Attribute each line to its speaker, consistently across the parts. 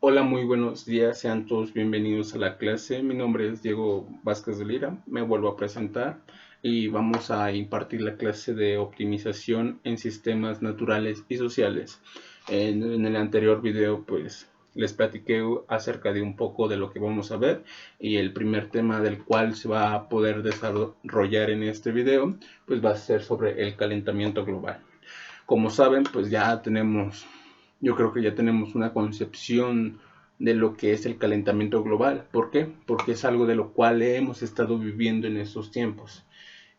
Speaker 1: Hola, muy buenos días, sean todos bienvenidos a la clase. Mi nombre es Diego Vázquez de Lira, me vuelvo a presentar y vamos a impartir la clase de optimización en sistemas naturales y sociales. En el anterior video pues les platiqué acerca de un poco de lo que vamos a ver y el primer tema del cual se va a poder desarrollar en este video pues va a ser sobre el calentamiento global. Como saben, pues yo creo que ya tenemos una concepción de lo que es el calentamiento global. ¿Por qué? Porque es algo de lo cual hemos estado viviendo en estos tiempos.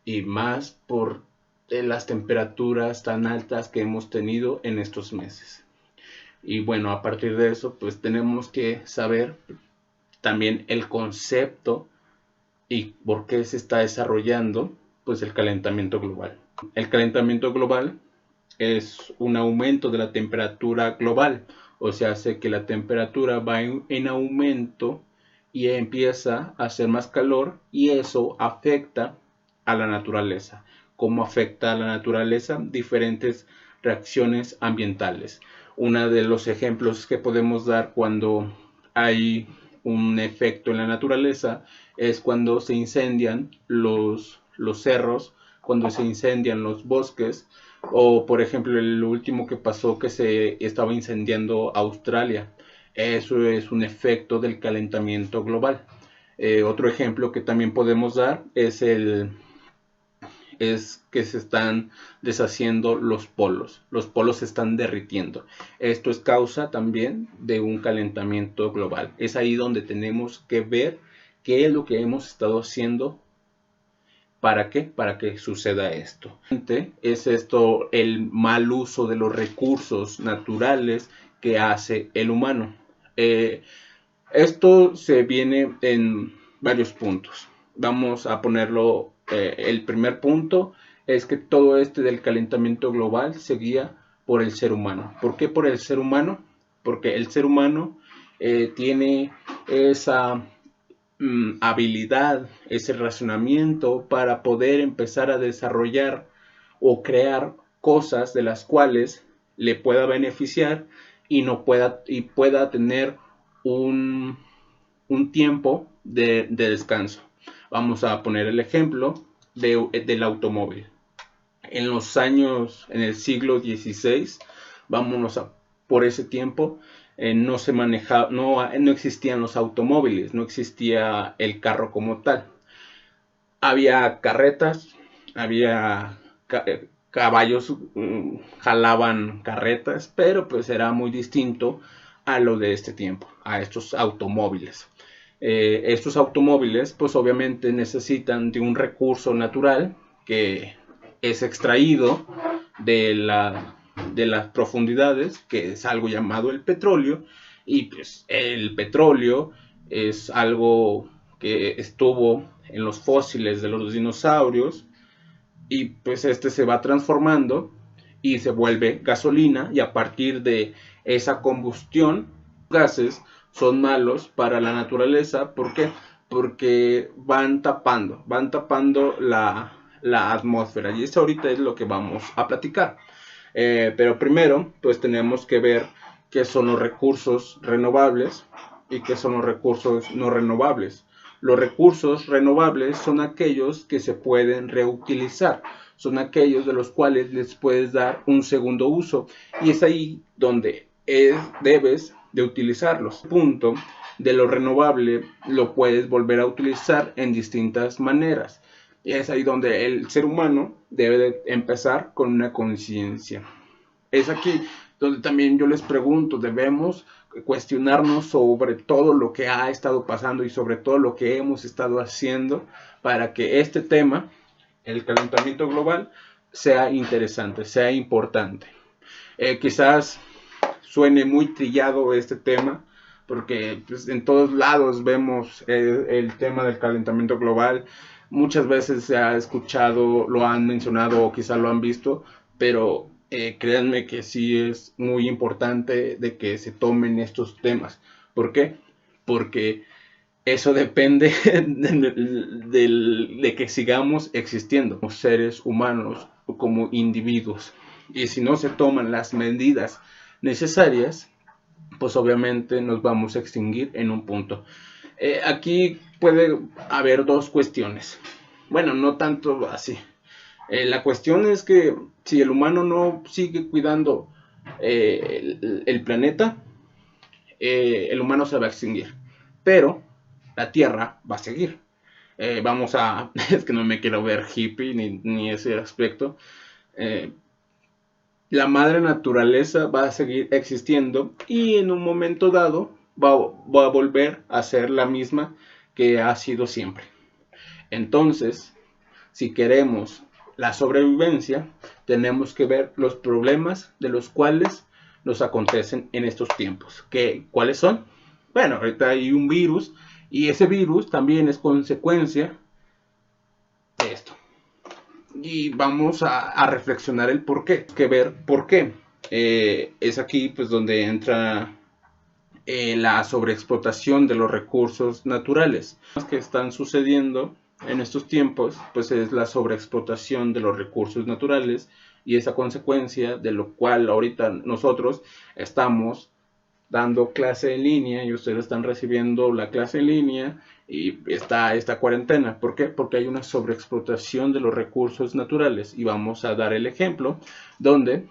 Speaker 1: Y más por las temperaturas tan altas que hemos tenido en estos meses. Y bueno, a partir de eso, pues tenemos que saber también el concepto y por qué se está desarrollando pues el calentamiento global. El calentamiento global es un aumento de la temperatura global, o sea, hace que la temperatura va en aumento y empieza a hacer más calor y eso afecta a la naturaleza. ¿Cómo afecta a la naturaleza? Diferentes reacciones ambientales. Uno de los ejemplos que podemos dar cuando hay un efecto en la naturaleza es cuando se incendian los cerros, cuando se incendian los bosques, o por ejemplo el último que pasó que se estaba incendiando Australia. Eso es un efecto del calentamiento global. Otro ejemplo que también podemos dar es que se están deshaciendo los polos. Los polos se están derritiendo. Esto es causa también de un calentamiento global. Es ahí donde tenemos que ver qué es lo que hemos estado haciendo. ¿Para qué? Para que suceda esto. Es esto el mal uso de los recursos naturales que hace el humano. Eh, Esto se viene en varios puntos. Vamos a ponerlo, el primer punto es que todo este del calentamiento global se guía por el ser humano. ¿Por qué por el ser humano? Porque el ser humano tiene esa habilidad, ese razonamiento para poder empezar a desarrollar o crear cosas de las cuales le pueda beneficiar y pueda tener un, un tiempo de descanso. Vamos a poner el ejemplo del automóvil. En el siglo XVI, vámonos por ese tiempo, no se manejaba, no existían los automóviles, no existía el carro como tal. Había carretas, había caballos, jalaban carretas, pero pues era muy distinto a lo de este tiempo, a estos automóviles. Estos automóviles pues obviamente necesitan de un recurso natural que es extraído de, de las profundidades, que es algo llamado el petróleo, y pues el petróleo es algo que estuvo en los fósiles de los dinosaurios y pues este se va transformando y se vuelve gasolina y a partir de esa combustión gases son malos para la naturaleza. ¿Por qué? Porque van tapando la atmósfera y eso ahorita es lo que vamos a platicar. Pero primero pues tenemos que ver qué son los recursos renovables y qué son los recursos no renovables. Los recursos renovables son aquellos que se pueden reutilizar, son aquellos de los cuales les puedes dar un segundo uso y es ahí donde debes de utilizarlos. El punto de lo renovable lo puedes volver a utilizar en distintas maneras. Y es ahí donde el ser humano debe de empezar con una conciencia. Es aquí donde también yo les pregunto, debemos cuestionarnos sobre todo lo que ha estado pasando y sobre todo lo que hemos estado haciendo para que este tema, el calentamiento global, sea interesante, sea importante. Quizás suene muy trillado este tema, porque pues, en todos lados vemos el tema del calentamiento global. Muchas veces se ha escuchado, lo han mencionado o quizás lo han visto, pero créanme que sí es muy importante de que se tomen estos temas. ¿Por qué? Porque eso depende de que sigamos existiendo como seres humanos o como individuos. Y si no se toman las medidas necesarias, pues obviamente nos vamos a extinguir en un punto. Aquí puede haber dos cuestiones. Bueno, no tanto así. La cuestión es que si el humano no sigue cuidando el planeta, el humano se va a extinguir. Pero la Tierra va a seguir. Vamos a... Es que no me quiero ver hippie ni ese aspecto. La madre naturaleza va a seguir existiendo y en un momento dado va a volver a ser la misma que ha sido siempre. Entonces, si queremos la sobrevivencia, tenemos que ver los problemas de los cuales nos acontecen en estos tiempos. ¿Cuáles son? Bueno, ahorita hay un virus y ese virus también es consecuencia de esto. Y vamos a reflexionar el por qué, que ver por qué. Es aquí pues donde entra la sobreexplotación de los recursos naturales. Lo que están sucediendo en estos tiempos pues es la sobreexplotación de los recursos naturales y esa consecuencia de lo cual ahorita nosotros estamos dando clase en línea y ustedes están recibiendo la clase en línea y está esta cuarentena. ¿Por qué? Porque hay una sobreexplotación de los recursos naturales y vamos a dar el ejemplo donde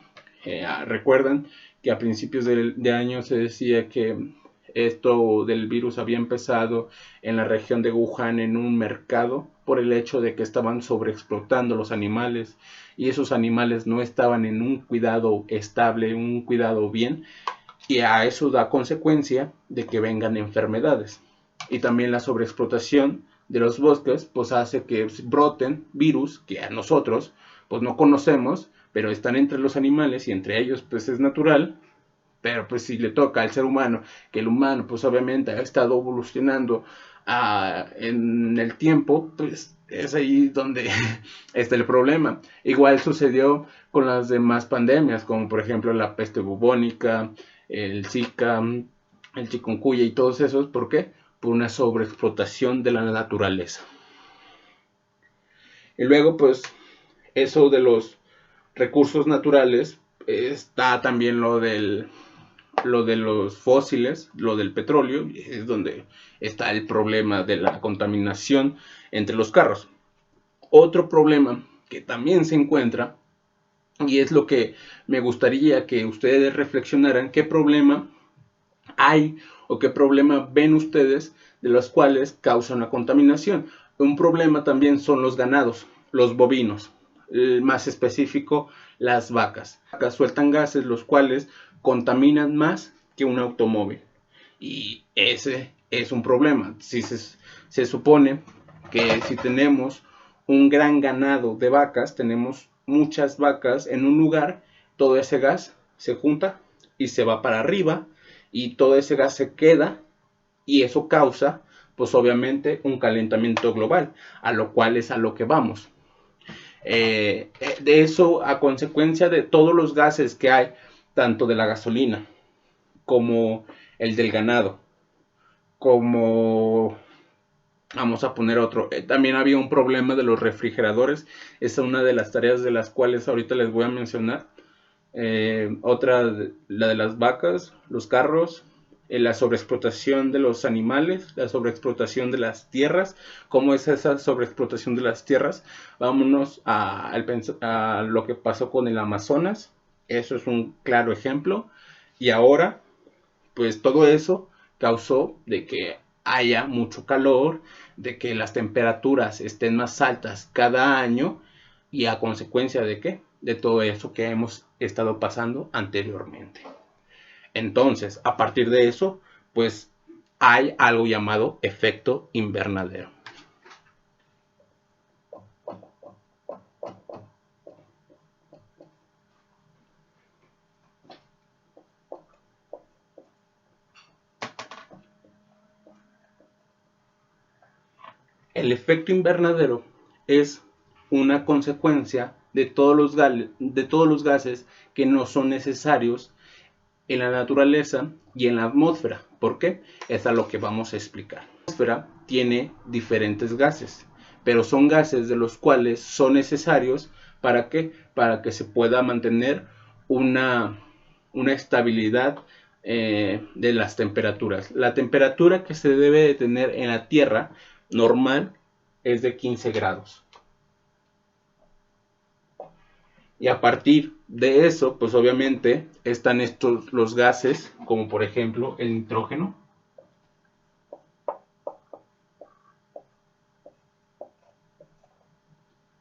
Speaker 1: recuerdan que a principios de año se decía que esto del virus había empezado en la región de Wuhan en un mercado por el hecho de que estaban sobreexplotando los animales y esos animales no estaban en un cuidado estable, un cuidado bien, y a eso da consecuencia de que vengan enfermedades. Y también la sobreexplotación de los bosques pues hace que broten virus que a nosotros pues no conocemos, pero están entre los animales y entre ellos pues es natural. Pero pues si le toca al ser humano, que el humano pues obviamente ha estado evolucionando en el tiempo, pues es ahí donde está el problema. Igual sucedió con las demás pandemias, como por ejemplo la peste bubónica, el Zika, el chikungunya y todos esos. ¿Por qué? Por una sobreexplotación de la naturaleza. Y luego pues eso de los recursos naturales, está también lo de los fósiles, lo del petróleo, es donde está el problema de la contaminación entre los carros. Otro problema que también se encuentra, y es lo que me gustaría que ustedes reflexionaran, qué problema hay o qué problema ven ustedes de los cuales causan la contaminación. Un problema también son los ganados, los bovinos, más específico las vacas. Las vacas sueltan gases los cuales contaminan más que un automóvil y ese es un problema. Si se supone que si tenemos un gran ganado de vacas, tenemos muchas vacas en un lugar, todo ese gas se junta y se va para arriba y todo ese gas se queda y eso causa pues obviamente un calentamiento global, a lo cual es a lo que vamos. De eso, a consecuencia de todos los gases que hay, tanto de la gasolina como el del ganado, como vamos a poner otro, también había un problema de los refrigeradores. Esa es una de las tareas de las cuales ahorita les voy a mencionar. Otra, la de las vacas, los carros, la sobreexplotación de los animales, la sobreexplotación de las tierras. ¿Cómo es esa sobreexplotación de las tierras? Vámonos a lo que pasó con el Amazonas. Eso es un claro ejemplo. Y ahora, pues todo eso causó de que haya mucho calor, de que las temperaturas estén más altas cada año y a consecuencia de qué? De todo eso que hemos estado pasando anteriormente. Entonces, a partir de eso, pues hay algo llamado efecto invernadero. El efecto invernadero es una consecuencia de todos los gases que no son necesarios en la naturaleza y en la atmósfera. ¿Por qué? Es a lo que vamos a explicar. La atmósfera tiene diferentes gases, pero son gases de los cuales son necesarios ¿para qué? Para que se pueda mantener una estabilidad de las temperaturas. La temperatura que se debe de tener en la Tierra normal es de 15 grados. Y a partir de eso, pues obviamente están estos los gases, como por ejemplo el nitrógeno,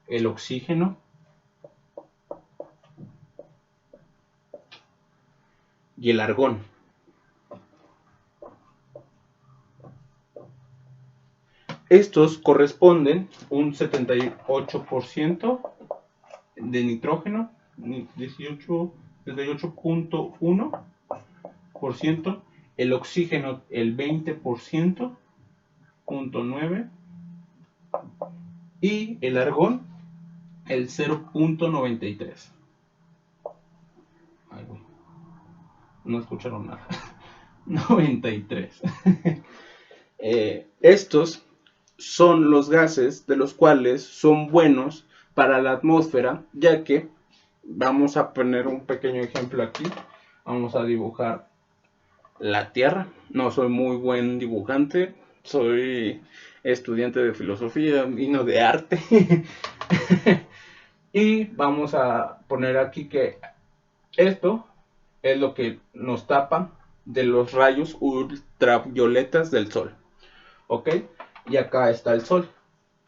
Speaker 1: el oxígeno y el argón. Estos corresponden un 78% de nitrógeno, 78.1%, el oxígeno el 20%, 0.9%, y el argón el 0.93%. Ay, güey, no escucharon nada. 93. Estos son los gases de los cuales son buenos para la atmósfera, ya que vamos a poner un pequeño ejemplo aquí. Vamos a dibujar la Tierra. No soy muy buen dibujante, soy estudiante de filosofía y no de arte. Y vamos a poner aquí que esto es lo que nos tapa de los rayos ultravioletas del sol. ¿Ok? Y acá está el sol.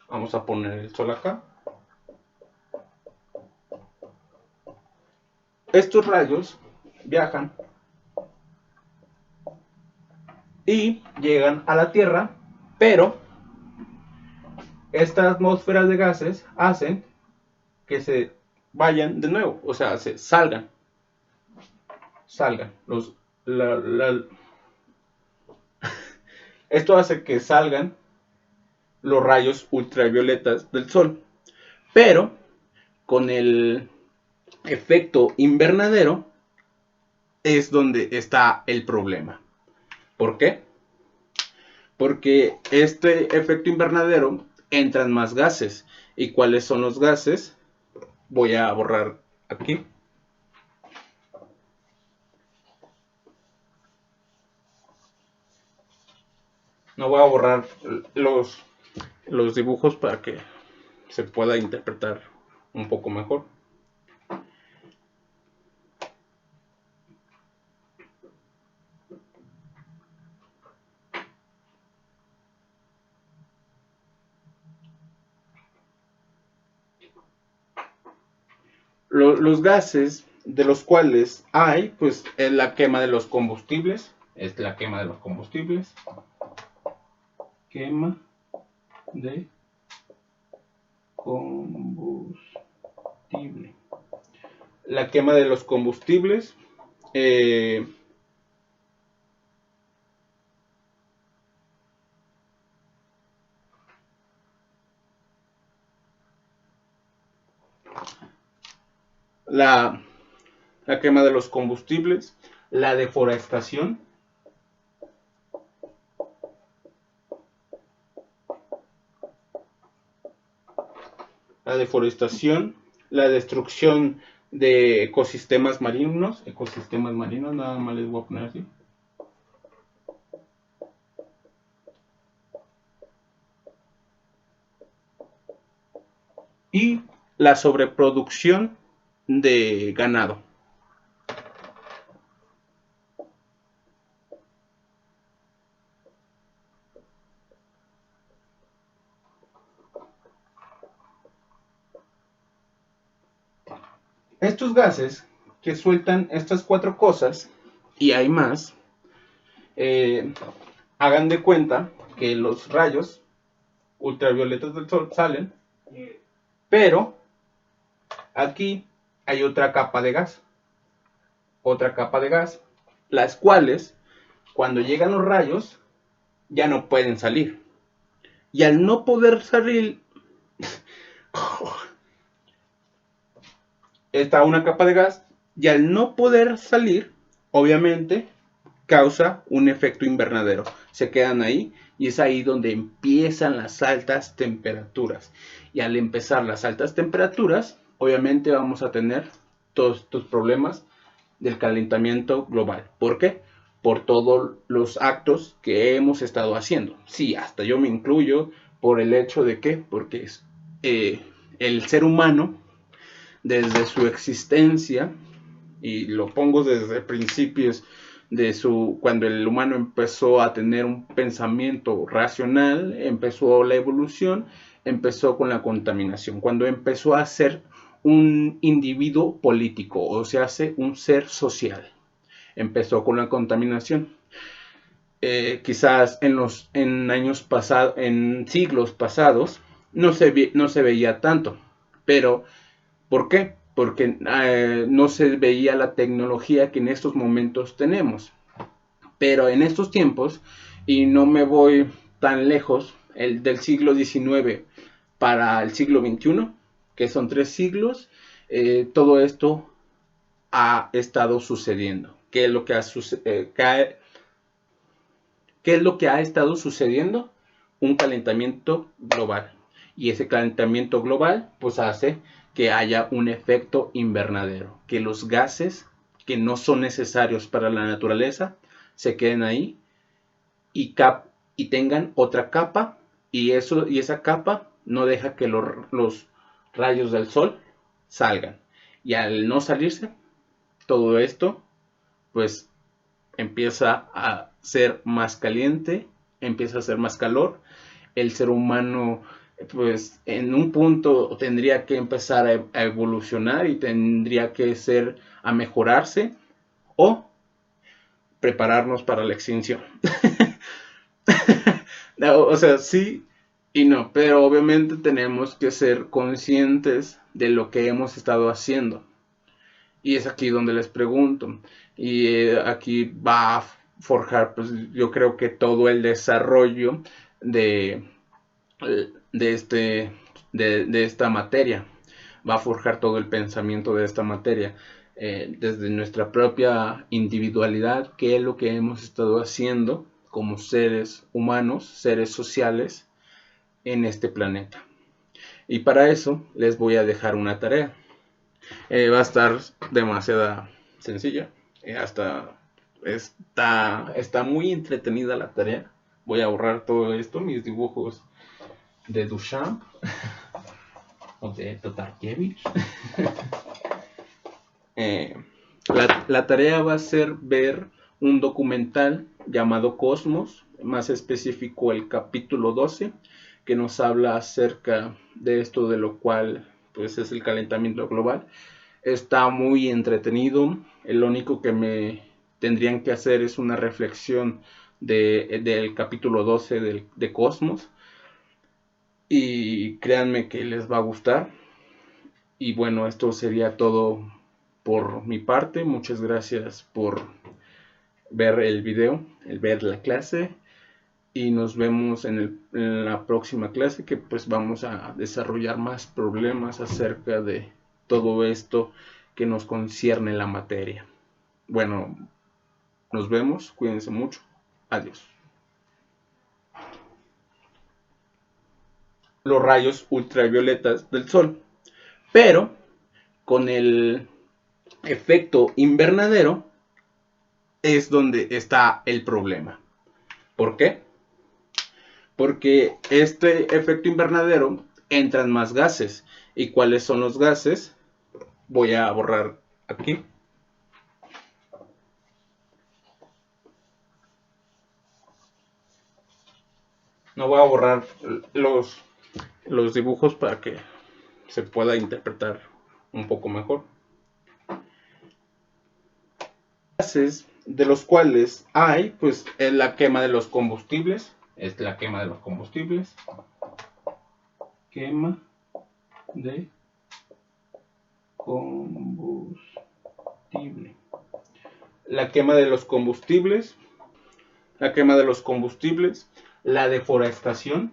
Speaker 1: Vamos a poner el sol acá. Estos rayos viajan y llegan a la Tierra, pero estas atmósferas de gases hacen que se vayan de nuevo, o sea, se salgan. Esto hace que salgan los rayos ultravioletas del sol, pero con el efecto invernadero es donde está el problema. ¿Por qué? Porque este efecto invernadero entran más gases. ¿Y cuáles son los gases? Voy a borrar aquí. No voy a borrar los dibujos para que se pueda interpretar un poco mejor. Los gases de los cuales hay, pues es la quema de los combustibles. Es la quema de los combustibles. Quema de combustible. La quema de los combustibles. La quema de los combustibles, la deforestación, la destrucción de ecosistemas marinos, nada más les voy a poner así. Y la sobreproducción de ganado. Estos gases que sueltan estas cuatro cosas, y hay más, hagan de cuenta que los rayos ultravioletas del sol salen, pero aquí hay otra capa de gas, las cuales cuando llegan los rayos ya no pueden salir. Y al no poder salir, está una capa de gas, y al no poder salir, obviamente causa un efecto invernadero. Se quedan ahí y es ahí donde empiezan las altas temperaturas. Y al empezar las altas temperaturas, obviamente vamos a tener todos estos problemas del calentamiento global. ¿Por qué? por todos los actos que hemos estado haciendo. Sí, hasta yo me incluyo por el hecho de que, porque el ser humano, desde su existencia, y lo pongo desde principios de cuando el humano empezó a tener un pensamiento racional, empezó la evolución, empezó con la contaminación, cuando empezó a ser un individuo político, o se hace un ser social, empezó con la contaminación. Quizás en siglos pasados, no se veía tanto, pero ¿por qué? Porque no se veía la tecnología que en estos momentos tenemos. Pero en estos tiempos, y no me voy tan lejos, del siglo XIX para el siglo XXI, que son 3 siglos, todo esto ha estado sucediendo. ¿Qué es lo que ¿Qué es lo que ha estado sucediendo? Un calentamiento global. Y ese calentamiento global pues hace que haya un efecto invernadero, que los gases que no son necesarios para la naturaleza se queden ahí y, y tengan otra capa, y esa capa no deja que los rayos del sol salgan. Y al no salirse, todo esto pues empieza a ser más caliente, empieza a ser más calor. El ser humano pues en un punto tendría que empezar a evolucionar y tendría que a mejorarse o prepararnos para la extinción. O sea, sí y no, pero obviamente tenemos que ser conscientes de lo que hemos estado haciendo. Y es aquí donde les pregunto. Y aquí va a forjar, pues yo creo que todo el desarrollo de, de, este, de esta materia. Va a forjar todo el pensamiento de esta materia. Desde nuestra propia individualidad, qué es lo que hemos estado haciendo como seres humanos, seres sociales en este planeta. Y para eso les voy a dejar una tarea. Va a estar demasiado sencilla. Está muy entretenida la tarea. Voy a borrar todo esto, mis dibujos de Duchamp o de Tatarkiewicz. La tarea va a ser ver un documental llamado Cosmos, más específico el capítulo 12, que nos habla acerca de esto de lo cual pues es el calentamiento global. Está muy entretenido. Lo único que me tendrían que hacer es una reflexión del capítulo 12 de Cosmos. Y créanme que les va a gustar. Y bueno, esto sería todo por mi parte. Muchas gracias por ver el video, ver la clase. Y nos vemos en la próxima clase, que pues vamos a desarrollar más problemas acerca de todo esto que nos concierne la materia. Bueno, nos vemos, cuídense mucho, adiós. Los rayos ultravioletas del sol, pero con el efecto invernadero es donde está el problema. ¿Por qué? Porque este efecto invernadero entran más gases. ¿Y cuáles son los gases? Voy a borrar aquí. No voy a borrar los dibujos para que se pueda interpretar un poco mejor. Gases de los cuales hay, pues, es la quema de los combustibles. Es la quema de los combustibles. Quema de combustible. La quema de los combustibles. La quema de los combustibles. La deforestación.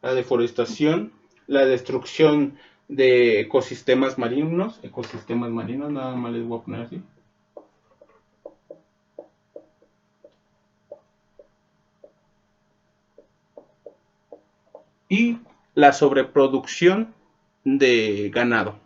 Speaker 1: La deforestación. La destrucción de ecosistemas marinos. Ecosistemas marinos, nada más les voy a poner así. Y la sobreproducción de ganado.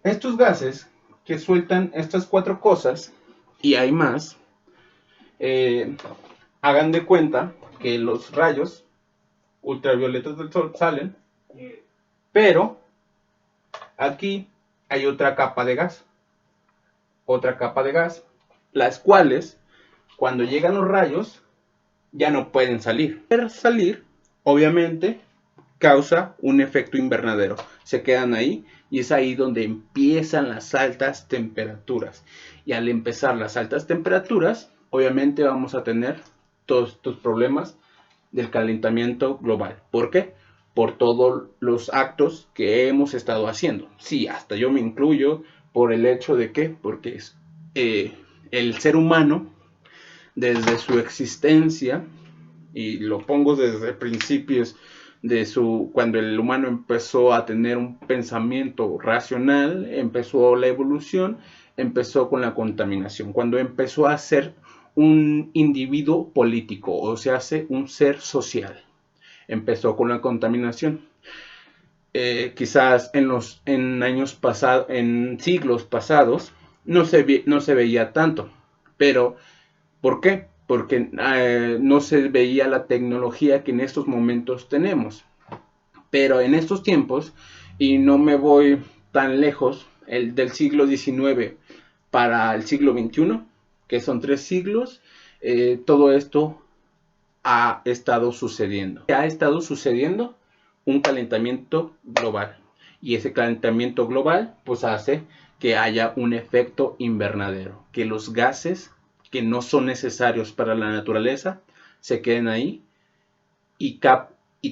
Speaker 1: Estos gases que sueltan estas cuatro cosas, y hay más, hagan de cuenta que los rayos ultravioletas del sol salen, pero aquí hay otra capa de gas, las cuales cuando llegan los rayos ya no pueden salir. Salir, obviamente, causa un efecto invernadero. Se quedan ahí y es ahí donde empiezan las altas temperaturas. Y al empezar las altas temperaturas, obviamente vamos a tener todos estos problemas del calentamiento global. ¿Por qué? Por todos los actos que hemos estado haciendo. Sí, hasta yo me incluyo por el hecho de que, porque el ser humano, desde su existencia, y lo pongo desde principios de cuando el humano empezó a tener un pensamiento racional, empezó la evolución, empezó con la contaminación, cuando empezó a ser un individuo político, o se hace un ser social, empezó con la contaminación. Quizás en años pasados, en siglos pasados, no se veía tanto, pero ¿por qué? Porque no se veía la tecnología que en estos momentos tenemos. Pero en estos tiempos, y no me voy tan lejos, del siglo XIX para el siglo XXI, que son 3 siglos, todo esto ha estado sucediendo. Ha estado sucediendo un calentamiento global. Y ese calentamiento global pues hace que haya un efecto invernadero, que los gases que no son necesarios para la naturaleza se queden ahí y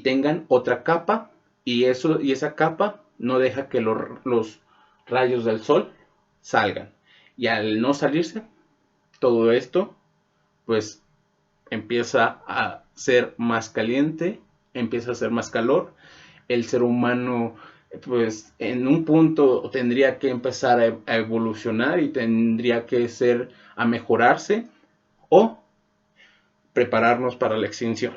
Speaker 1: tengan otra capa, y esa capa no deja que los rayos del sol salgan, y al no salirse todo esto pues empieza a ser más caliente, empieza a ser más calor. El ser humano pues en un punto tendría que empezar a evolucionar y tendría que a mejorarse, o prepararnos para la extinción.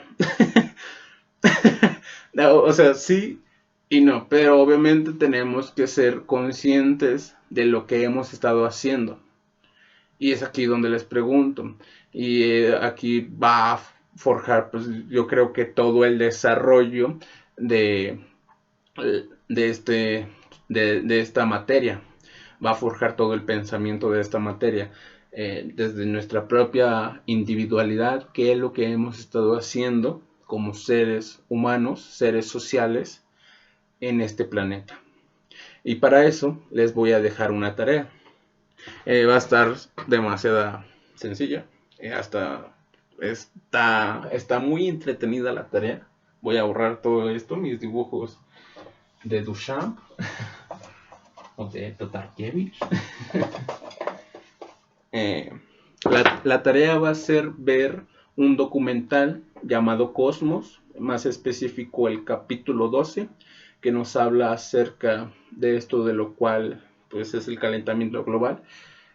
Speaker 1: No, o sea, sí y no, pero obviamente tenemos que ser conscientes de lo que hemos estado haciendo. Y es aquí donde les pregunto, y aquí va a forjar, pues yo creo que todo el desarrollo de, de esta materia, va a forjar todo el pensamiento de esta materia, desde nuestra propia individualidad, qué es lo que hemos estado haciendo como seres humanos, seres sociales en este planeta. Y para eso les voy a dejar una tarea. Va a estar demasiado sencilla. Está muy entretenida la tarea. Voy a borrar todo esto, mis dibujos de Duchamp o de Tatarkiewicz. La tarea va a ser ver un documental llamado Cosmos, más específico el capítulo 12, que nos habla acerca de esto, de lo cual pues es el calentamiento global.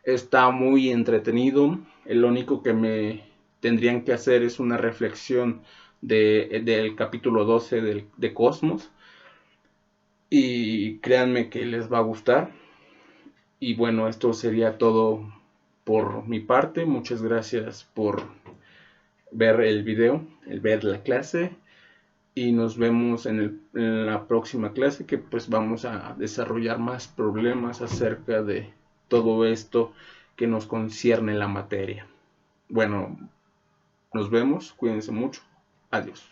Speaker 1: Está muy entretenido. Lo único que me tendrían que hacer es una reflexión del capítulo 12 de Cosmos, y créanme que les va a gustar. Y bueno, esto sería todo por mi parte. Muchas gracias por ver el video, ver la clase, y nos vemos en la próxima clase, que pues vamos a desarrollar más problemas acerca de todo esto que nos concierne la materia. Bueno, nos vemos, cuídense mucho, adiós.